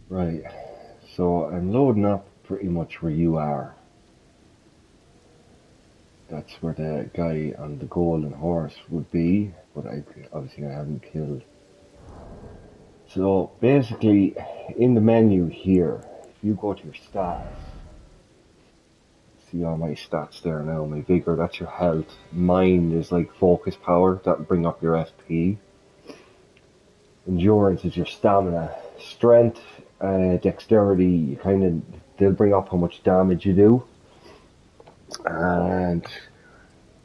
Right, so I'm loading up pretty much where you are. That's where the guy on the golden horse would be, but obviously I haven't killed. So basically, in the menu here, if you go to your stats, see all my stats there now. My vigor, that's your health. Mind is like focus power, that'll bring up your FP. Endurance is your stamina. Strength, dexterity, you kind of they'll bring up how much damage you do. And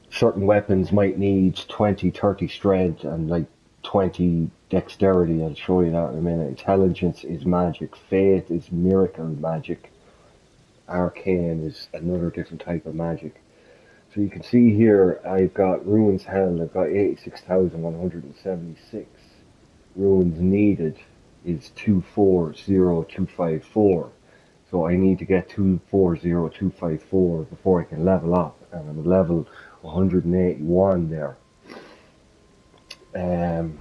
certain weapons might need 20, 30 strength and like 20 dexterity. I'll show you that in a minute. Intelligence is magic. Faith is miracle magic. Arcane is another different type of magic. So you can see here I've got Ruins Hell, I've got 86,176. Ruins needed is 240254. So I need to get 240254 before I can level up, and I'm level 181 there. And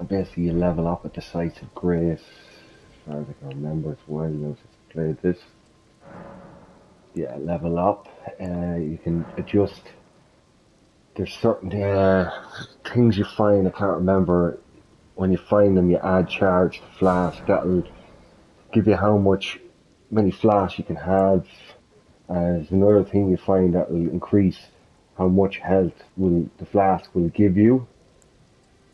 basically you level up at the sites of grace. As far as I can remember, it's a while now since I played this. Yeah, level up. You can adjust. There's certain things you find, I can't remember. When you find them, you add charge to flask. That'll give you how much, many flasks you can have. There's another thing you find that will increase how much health will the flask will give you.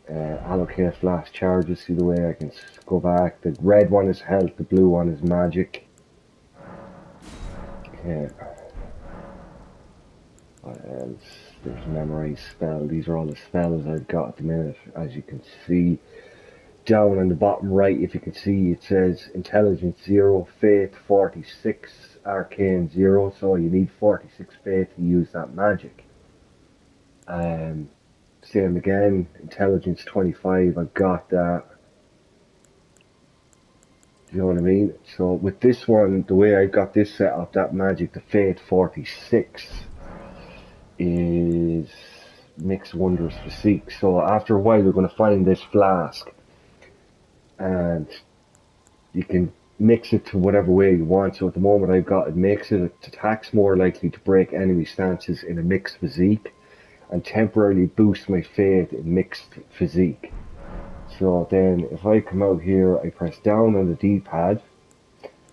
Allocate flask charges. See the way I can go back. The red one is health. The blue one is magic. Uh, what else? There's memorize spell. These are all the spells I've got at the minute. As you can see down on the bottom right, if you can see, it says intelligence 0, faith 46, arcane 0. So you need 46 faith to use that magic. Um, Same again, intelligence 25. I've got that. Do you know what I mean? So with this one, the way I got this set up, that magic, the Fate 46 is mix wondrous physique. So after a while, you're going to find this flask, and you can mix it to whatever way you want. So at the moment, I've got it makes it attacks more likely to break enemy stances in a mixed physique, and temporarily boost my fate in mixed physique. So then, if I come out here, I press down on the D-pad.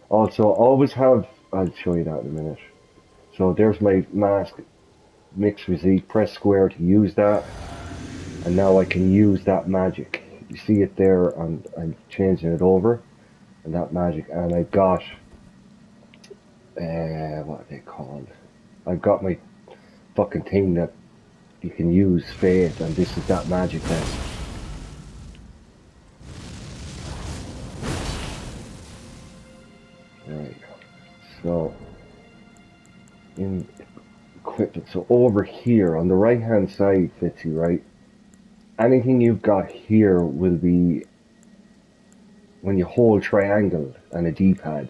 Also, always have, I'll show you that in a minute. So there's my mask mix physique, press square to use that, and now I can use that magic. You see it there, and I'm changing it over, and that magic, and I've got, what are they called? I've got my fucking thing that you can use Fate, and this is that magic then. Right, so, in equipment, so over here, on the right hand side, Fitzy, right? Anything you've got here will be when you hold triangle and a D-pad,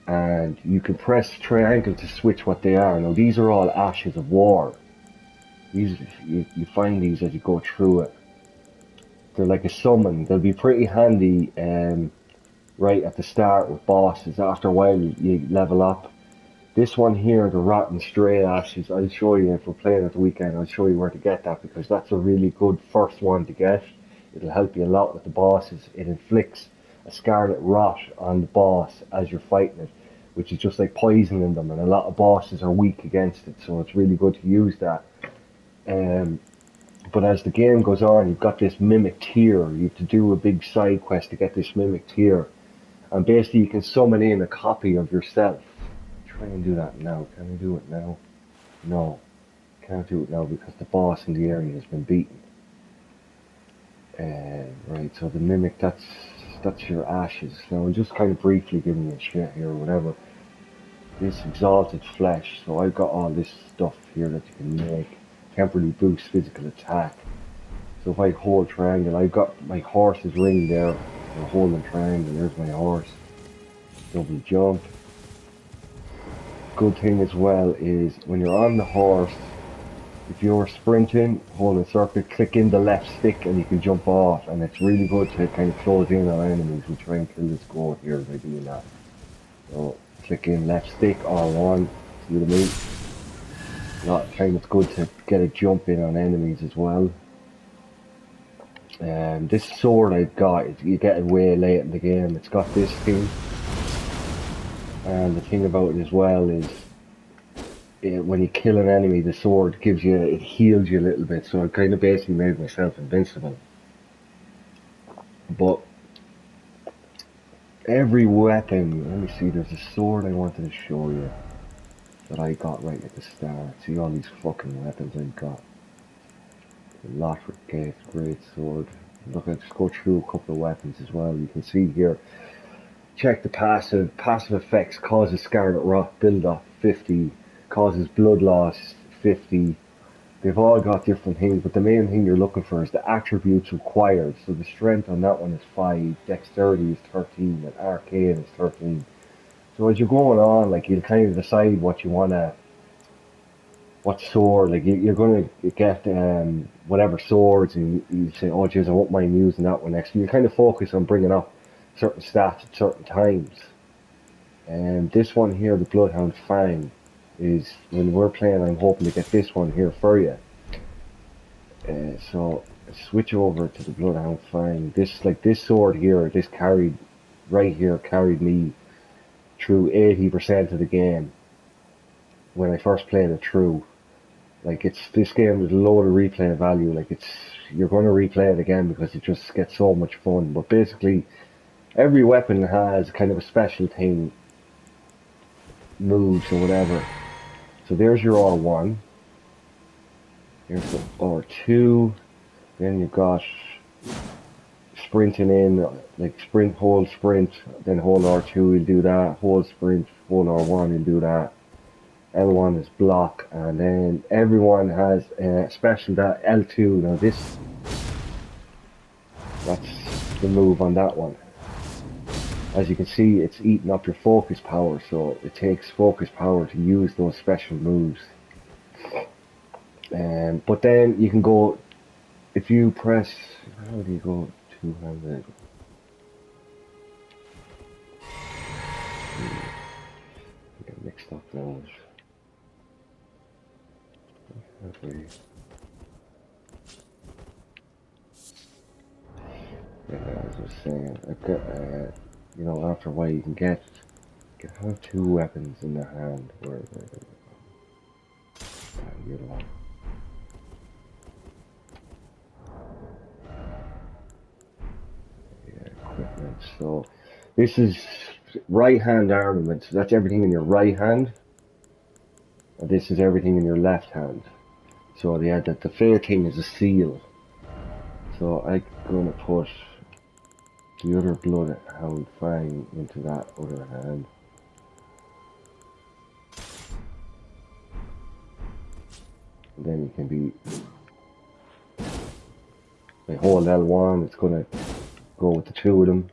and you can press triangle to switch what they are. Now these are all ashes of war. These you find these as you go through it. They're like a summon. They'll be pretty handy right at the start with bosses. After a while you level up. This one here, the rotten stray ashes, I'll show you if we're playing at the weekend. I'll show you where to get that because that's a really good first one to get. It'll help you a lot with the bosses. It inflicts a scarlet rot on the boss as you're fighting it, which is just like poisoning them, and a lot of bosses are weak against it, so it's really good to use that. Um, but as the game goes on, you've got this mimic tier. You have to do a big side quest to get this mimic tier, and basically you can summon in a copy of yourself. Try and do that now. Can I do it now? No, can't do it now because the boss in the area has been beaten. Right, so the mimic, that's your ashes. Now I'm just kind of briefly giving you a shit here or whatever. This exalted flesh, so I've got all this stuff here that you can make. Temporarily boost physical attack. So if I hold triangle, I've got my horse's ring there. I'm holding triangle, there's my horse. Double jump. Good thing as well is when you're on the horse, if you're sprinting, holding circle, click in the left stick and you can jump off, and it's really good to kind of close in on enemies. We try and kill this goat here by doing that. So click in left stick R1, see what I mean? A lot of time it's good to get a jump in on enemies as well. This sword I've got, you get it way late in the game. It's got this thing, and the thing about it as well is when you kill an enemy, the sword it heals you a little bit, so I kind of basically made myself invincible. But every weapon, let me see, there's a sword I wanted to show you that I got right at the start. See all these fucking weapons I've got. The Lothric Gate, great sword. Look, I'll just go through a couple of weapons as well. You can see here, check the passive. Passive effects causes Scarlet Rot build-up 50, causes blood loss 50. They've all got different things, but the main thing you're looking for is the attributes required. So the strength on that one is 5, dexterity is 13, and arcane is 13. So as you're going on, like, you'll kind of decide what you wanna, what sword, like you're gonna get whatever swords, and you say, oh jeez, I won't mind using that one next. You kind of focus on bringing up certain stats at certain times. And this one here, the Bloodhound Fang, is when we're playing. I'm hoping to get this one here for you. So switch over to the Bloodhound Fang. This sword here, this carried right here carried me through 80% of the game when I first played it through. Like, this game is a load of replay value. Like, you're going to replay it again because it just gets so much fun. But basically, every weapon has kind of a special thing, moves or whatever. So there's your R1. Here's the R2. Then you've got sprinting in, like sprint, hold, sprint, then hold R2, you'll do that. Hold, sprint, hold R1, you'll do that. L1 is block, and then everyone has a special that L2. Now that's the move on that one. As you can see, it's eating up your focus power, so it takes focus power to use those special moves. But then you can go, if you press, how do you go two-handed? I get mixed up now. Okay. Yeah, as I was saying, I've got, you know, after a while you can have two weapons in the hand. Where the other one. Yeah, equipment. So this is right hand armament. So that's everything in your right hand, and this is everything in your left hand. So yeah, the third thing is a seal. So I'm gonna put the other Bloodhound Fang into that other hand. And then you can be, I hold L1, it's gonna go with the two of them.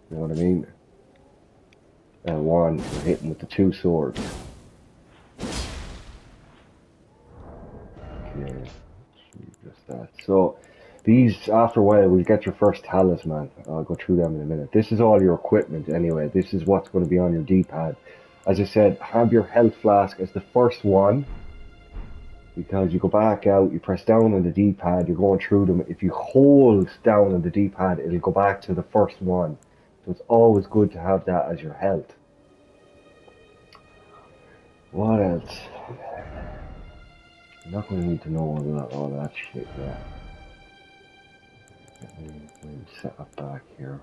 You know what I mean? L1, you're hitting with the two swords. Okay, just that. So these, after a while, we'll get your first talisman. I'll go through them in a minute. This is all your equipment anyway. This is what's going to be on your D-pad. As I said, have your health flask as the first one, because you go back out, you press down on the D-pad, you're going through them. If you hold down on the D-pad, it'll go back to the first one. So it's always good to have that as your health. What else? You're not going to need to know all that shit yet. Let me set up back here.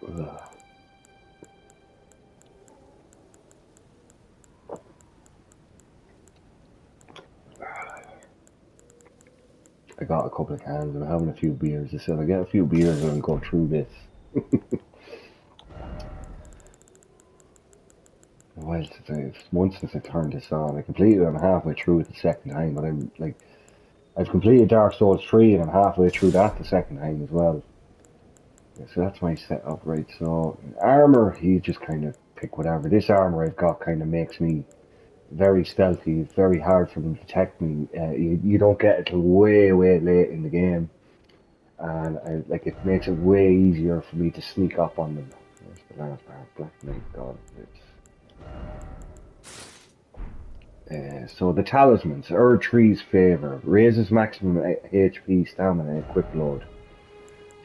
Ugh. I got a couple of cans. I'm having a few beers. I said I get a few beers and go through this. Well, it's months since I turned this on. I'm halfway through it the second time, but I'm like, I've completed Dark Souls 3 and I'm halfway through that the second time as well. Yeah, so that's my setup, right? So armor, you just kind of pick whatever. This armor I've got kind of makes me very stealthy. It's very hard for them to detect me. You don't get it till way, way late in the game, and like it makes it way easier for me to sneak up on them. Where's the last part? Black Knight God. So the talismans, Ur Tree's favor, raises maximum HP, stamina, equip load.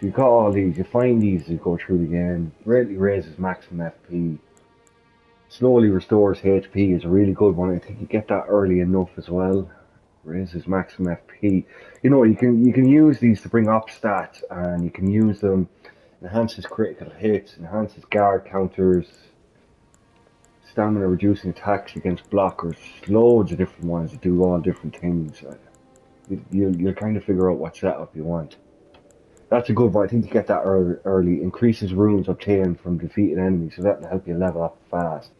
So you got all these, you find these as you go through the game. Greatly raises maximum FP. Slowly restores HP is a really good one. I think you get that early enough as well. Raises maximum FP. You know, you can use these to bring up stats, and you can use them. Enhances critical hits, enhances guard counters, stamina reducing attacks against blockers. Loads of different ones that do all different things. You'll kind of figure out what setup you want. That's a good one. I think you get that early. Increases runes obtained from defeated enemies, so that'll help you level up fast.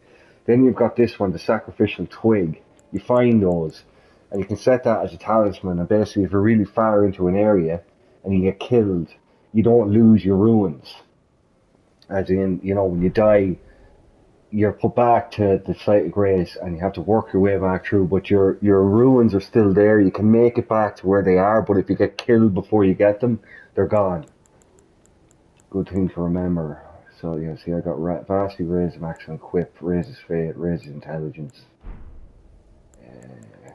Then you've got this one, the sacrificial twig. You find those, and you can set that as a talisman. And basically, if you're really far into an area and you get killed, you don't lose your runes. As in, you know, when you die, you're put back to the site of grace, and you have to work your way back through. But your ruins are still there. You can make it back to where they are. But if you get killed before you get them, they're gone. Good thing to remember. So yeah, see, I got vastly raised maximum equip, raises fate, raises intelligence. Uh,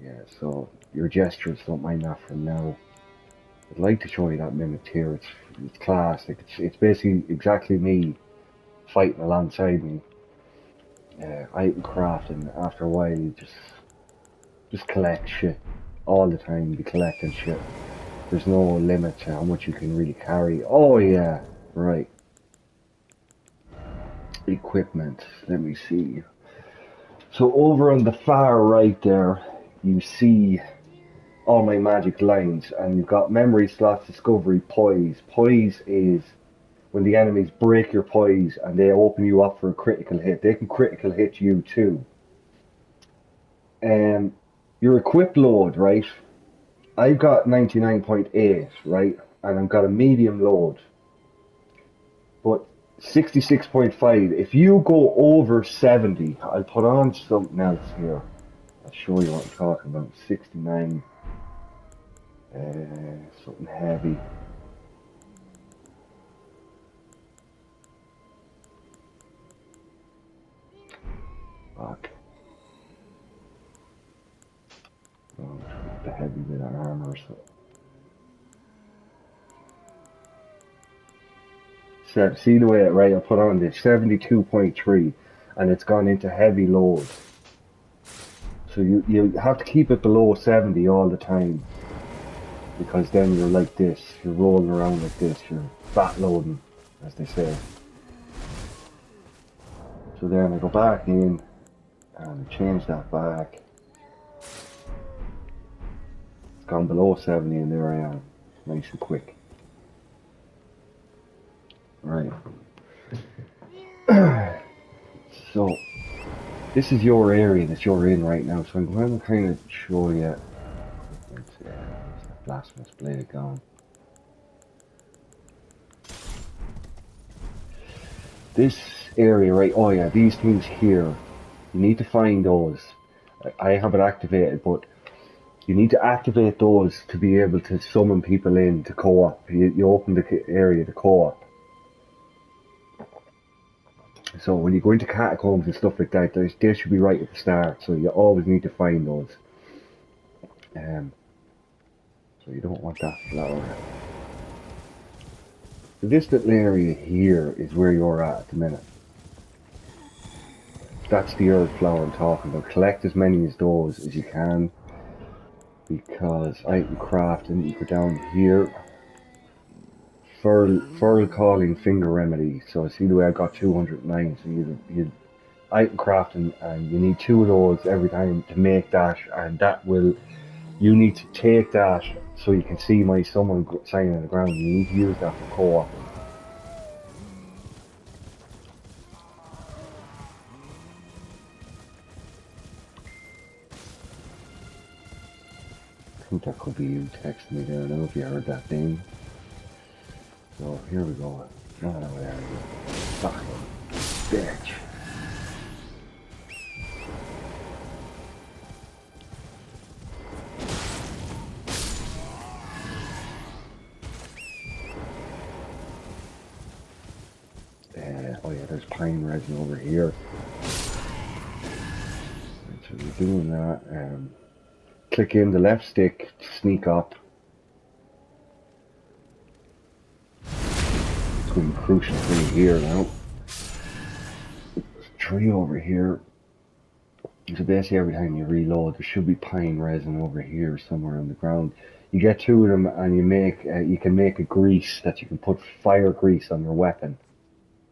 yeah, so your gestures don't mind that for now. I'd like to show you that mimic here. It's class. Like it's basically exactly me fighting alongside me. Item crafting. After a while, you just collect shit all the time. You be collecting shit. There's no limit to how much you can really carry. Oh yeah, right. Equipment. Let me see. So over on the far right there, you see all my magic lines, and you've got memory slots, discovery, poise. Poise is when the enemies break your poise and they open you up for a critical hit. They can critical hit you too. Your equip load, right? I've got 99.8, right? And I've got a medium load. But 66.5, if you go over 70, I'll put on something else here. I'll show you what I'm talking about. 69. Something heavy. Fuck. Oh, the heavy bit of armor. So, see the way it right? I put on this 72.3, and it's gone into heavy load. So you have to keep it below 70 all the time, because then you're like this. You're rolling around like this. You're fat loading, as they say. So then I go back in and change that back. It's gone below 70, and there I am, nice and quick. Right. So this is your area that you're in right now. So I'm going to kind of show you. Where's that blasphemous blade gone? This area, right? Oh yeah, these things here. You need to find those. I have it activated, but you need to activate those to be able to summon people in to co-op. You open the area to co-op. So when you go into catacombs and stuff like that, they should be right at the start. So you always need to find those. Um, so you don't want that flower. So this little area here is where you're at the minute. That's the earth flower I'm talking about. Collect as many as those as you can, because item crafting, you go down here. Furl calling finger remedy. So see the way I got 209. So you item crafting, and you need two of those every time to make that, and that will. You need to take that so you can see my someone sign on the ground. You need to use that for co-oping. I think that could be you texting me there. I don't know if you heard that thing. So here we go. No, there we go. Fucking bitch. Oh yeah, there's pine resin over here. Right, so we're doing that. Click in the left stick to sneak up. It's going to be crucial for me here now. There's a tree over here. So basically every time you reload, there should be pine resin over here somewhere on the ground. You get two of them and you can make a grease that you can put fire grease on your weapon.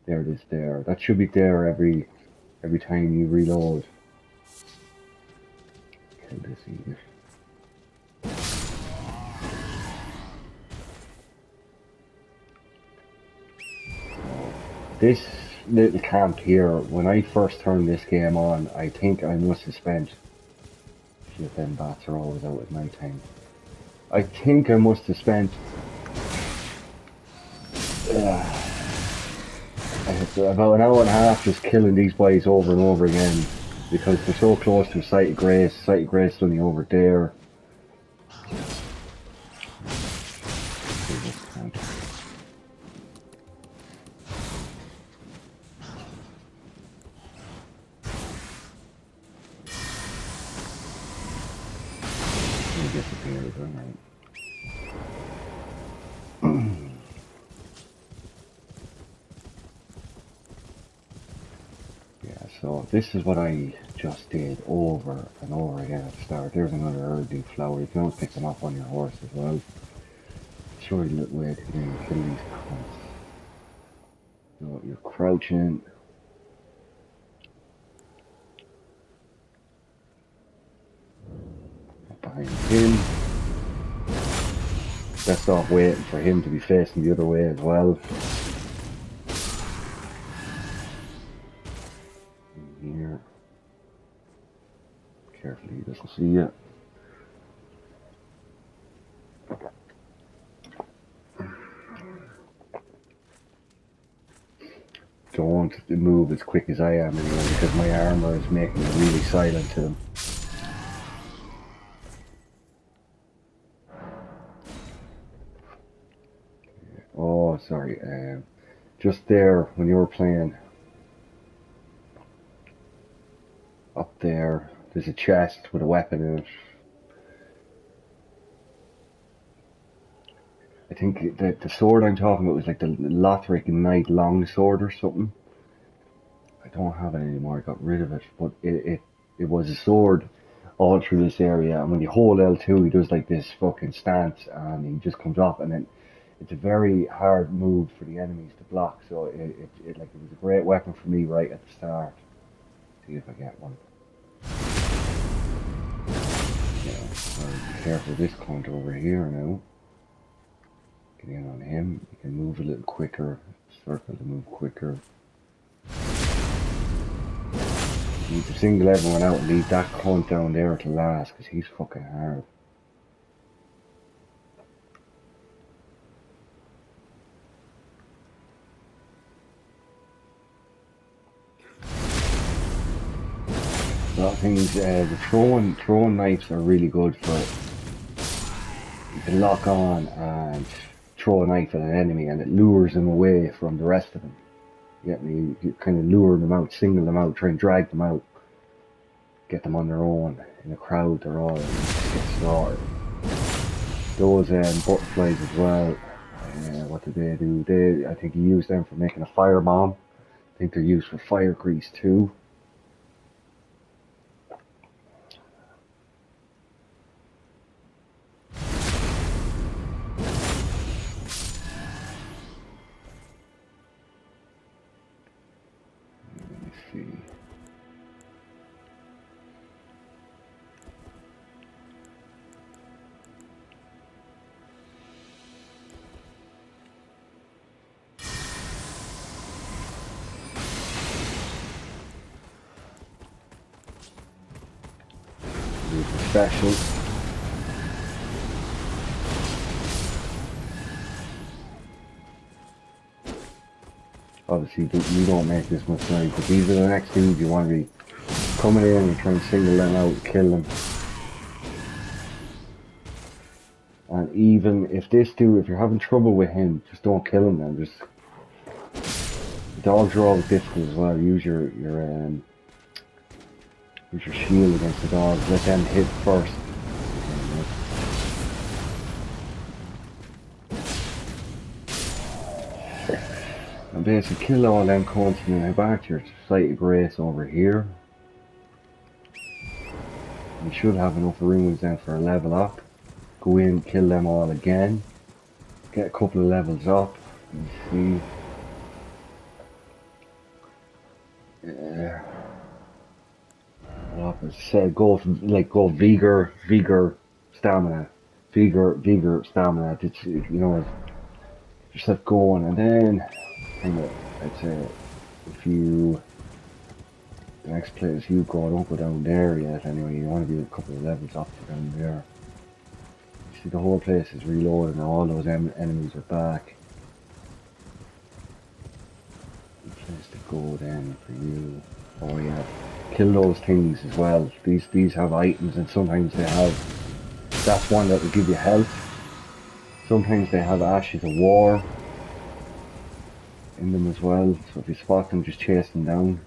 There it is there. That should be there every time you reload. Kill this idiot. So this little camp here, when I first turned this game on, I think I must have spent, shit, them bats are always out at night time. I think I must have spent about an hour and a half just killing these boys over and over again because they're so close to a site of grace. Site of grace is only over there. Disappeared, alright. Yeah, so this is what I just did over and over again at the start. There's another Erdoo flower. You can always pick them up on your horse as well. Show you a little way to get in and kill these cunts. So you're crouching. Behind him. Best off waiting for him to be facing the other way as well. In here. Carefully, he doesn't see you. Don't move as quick as I am anyway because my armor is making it really silent to them. Oh, sorry. Just there when you were playing, up there, there's a chest with a weapon in it. I think that the sword I'm talking about was like the Lothric Knight Longsword or something. I don't have it anymore. I got rid of it, but it was a sword all through this area. And when you hold L2, he does like this fucking stance, and he just comes up, and then it's a very hard move for the enemies to block. So it like it was a great weapon for me right at the start. See if I get one. Yeah, be careful of this cunt over here now. Get in on him. You can move a little quicker. Circle to move quicker. You need to single everyone out and leave that cunt down there to last, because he's fucking hard. A lot of things, the throwing knives are really good for it. You can lock on and throw a knife at an enemy and it lures them away from the rest of them. You kind of lure them out, single them out, try and drag them out, get them on their own. In a crowd, they're all just get slaughtered. Those butterflies as well. What do they do? I think you use them for making a fire bomb. I think they're used for fire grease too. Let me see. Special. obviously you don't make this much noise, but these are the next dudes you want to be coming in and trying to single them out and kill them. And even if this dude, if you're having trouble with him, just don't kill him then. Just dogs are always difficult as well. Use your shield against the dogs. Let them hit first. And basically kill all them cunts and then head back to your site of grace over here. You should have enough runes then for a level up. Go in, kill them all again. Get a couple of levels up. You see. Well, as I said, go vigor, stamina. Vigor, stamina. It's, you know, just have going, and then kind of, I'd say, if you, the next place you go, don't go down there yet anyway, you want to be a couple of levels up to down there. You see the whole place is reloaded and all those enemies are back. Good place to go then for you. Oh yeah, kill those things as well. These have items and sometimes they have, that's one that will give you health. Sometimes they have ashes of war in them as well, so if you spot them, just chase them down.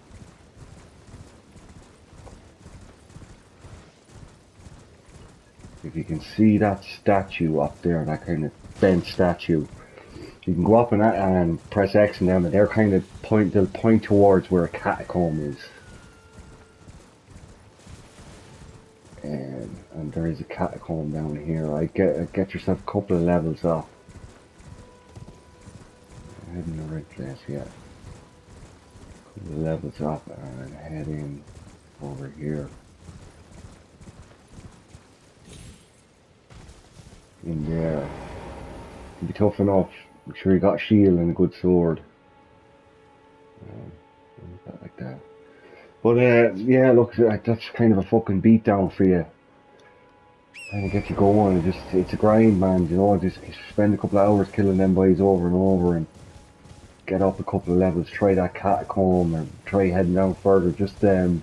If you can see that statue up there, that kind of bent statue, you can go up on that and press X and them, and they're kind of they'll point towards where a catacomb is. And there is a catacomb down here. I get yourself a couple of levels up. Head in the right place, yeah. Couple of levels up and head in over here. In there. It'll be tough enough. Make sure you got a shield and a good sword. Like that. But yeah, look, that's kind of a fucking beatdown for you. Trying to get you going. It's a grind, man. You know, just spend a couple of hours killing them boys over and over, and get up a couple of levels. Try that catacomb, or try heading down further. Just if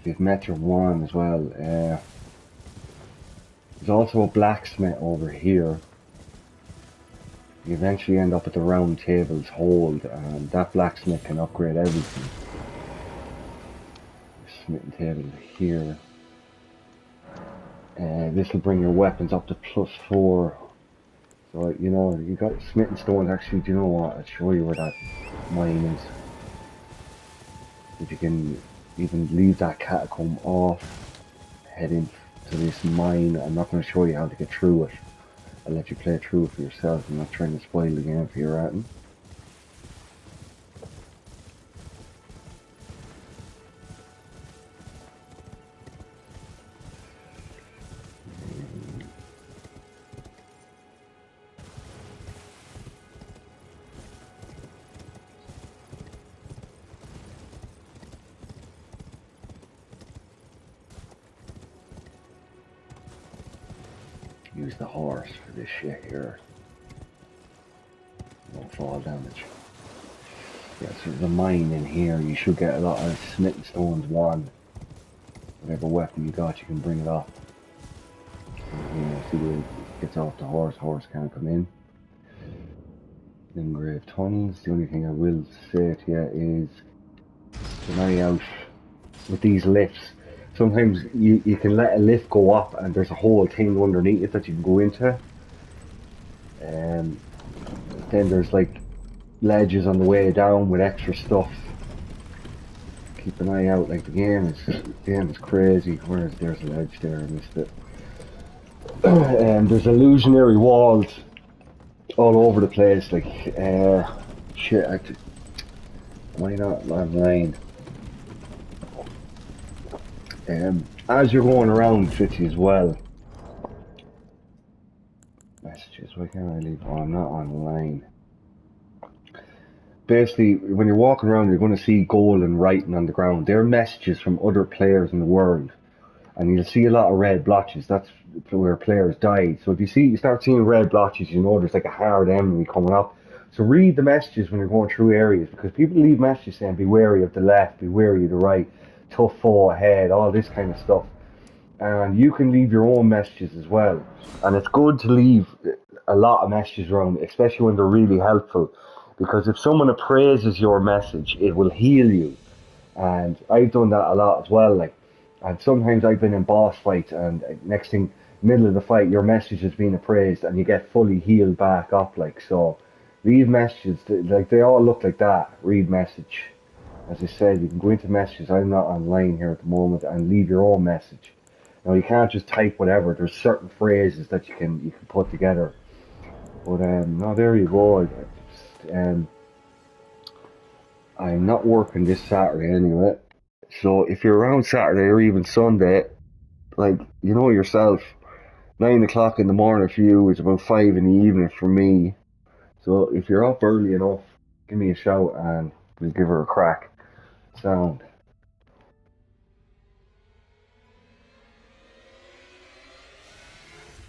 you've met your one as well. There's also a blacksmith over here. You eventually end up at the round table's hold, and that blacksmith can upgrade everything. Smithing table here. This will bring your weapons up to +4. So, you know, you got smithing stones. Actually, do you know what? I'll show you where that mine is. If you can even leave that catacomb off, head into this mine. I'm not going to show you how to get through it. I'll let you play through it for yourself. I'm not trying to spoil the game for your ratting. Use the horse for this shit here. No fall damage. Yeah, so there's a mine in here. You should get a lot of smithing stones. One, whatever weapon you got, you can bring it up. See where it gets off the horse. Horse can't come in. Engraved tunnels. The only thing I will say to you is, keep an eye out with these lifts. Sometimes you can let a lift go up and there's a whole thing underneath it that you can go into. Then there's like ledges on the way down with extra stuff. Keep an eye out, like the game is crazy. There's a ledge there, I missed it. There's illusionary walls all over the place, like shit, why not online? As you're going around, Fitzy, as well. Messages, why can't I leave? Oh, I'm not online. Basically, when you're walking around, you're going to see golden writing on the ground. They're messages from other players in the world. And you'll see a lot of red blotches. That's where players died. So if you start seeing red blotches, you know there's like a hard enemy coming up. So read the messages when you're going through areas, because people leave messages saying be wary of the left, be wary of the right, tough foe ahead, all this kind of stuff. And you can leave your own messages as well. And it's good to leave a lot of messages around, especially when they're really helpful, because if someone appraises your message, it will heal you. And I've done that a lot as well. Like, and sometimes I've been in boss fights, and next thing, middle of the fight, your message has been appraised, and you get fully healed back up. Like, so, leave messages. Like, they all look like that. Read message. As I said, you can go into messages. I'm not online here at the moment, and leave your own message. Now, you can't just type whatever. There's certain phrases that you can put together. But no, there you go. I'm not working this Saturday anyway. So if you're around Saturday or even Sunday, like you know yourself, 9 o'clock in the morning for you is about 5 in the evening for me. So if you're up early enough, give me a shout and we'll give her a crack. Sound.